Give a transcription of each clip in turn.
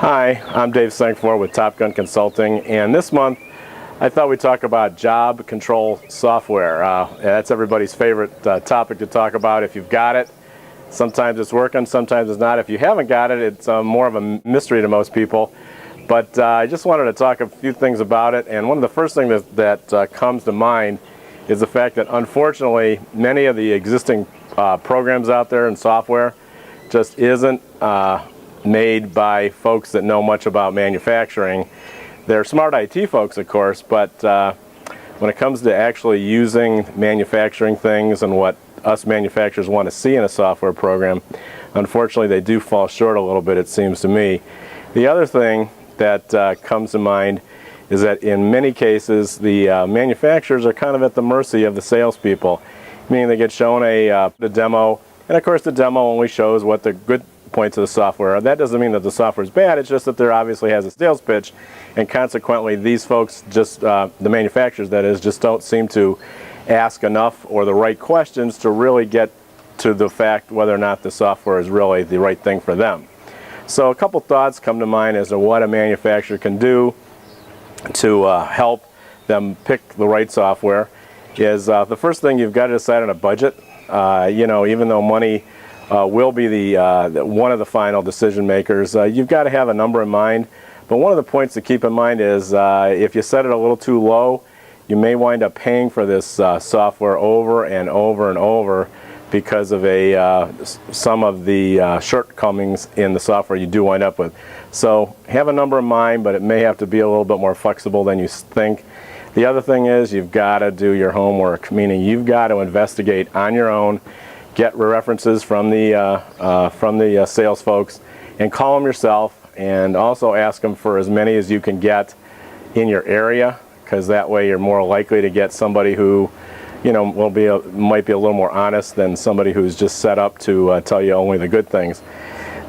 Hi, I'm Dave Senkfor with Top Gun Consulting, and this month I thought we'd talk about job control software. That's everybody's favorite topic to talk about. If you've got it, sometimes it's working, sometimes it's not. If you haven't got it, it's more of a mystery to most people. But I just wanted to talk a few things about it, and one of the first things that comes to mind is the fact that unfortunately many of the existing programs out there and software just isn't made by folks that know much about manufacturing. They're smart IT folks, of course, but when it comes to actually using manufacturing things and what us manufacturers want to see in a software program, unfortunately they do fall short a little bit, it seems to me. The other thing that comes to mind is that in many cases the manufacturers are kind of at the mercy of the salespeople, meaning they get shown a demo, and of course the demo only shows what the good points of the software are. That doesn't mean that the software is bad, it's just that there obviously has a sales pitch, and consequently these folks, just the manufacturers that is, just don't seem to ask enough or the right questions to really get to the fact whether or not the software is really the right thing for them. So a couple thoughts come to mind as to what a manufacturer can do to help them pick the right software. Is the first thing, you've got to decide on a budget. You know, even though money will be the one of the final decision makers, you've got to have a number in mind. But one of the points to keep in mind is if you set it a little too low, you may wind up paying for this software over and over and over because of some of the shortcomings in the software you do wind up with. So have a number in mind, but it may have to be a little bit more flexible than you think. The other thing is you've got to do your homework, meaning you've got to investigate on your own, get references from the sales folks, and call them yourself, and also ask them for as many as you can get in your area, because that way you're more likely to get somebody who, you know, might be a little more honest than somebody who's just set up to tell you only the good things.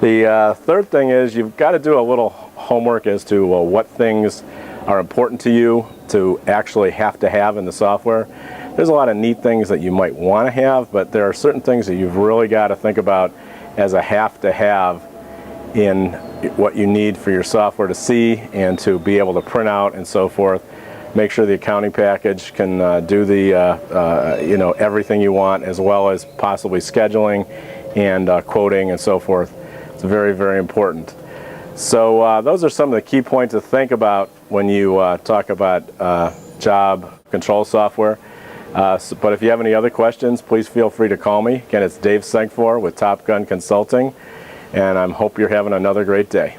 The third thing is you've got to do a little homework as to what things are important to you to actually have to have in the software. There's a lot of neat things that you might want to have, but there are certain things that you've really got to think about as a have to have in what you need for your software to see and to be able to print out and so forth. Make sure the accounting package can do the you know, everything you want, as well as possibly scheduling and quoting and so forth. It's very, very important. So those are some of the key points to think about when you talk about job control software. But if you have any other questions, please feel free to call me. Again, it's Dave Senkfor with Top Gun Consulting, and I hope you're having another great day.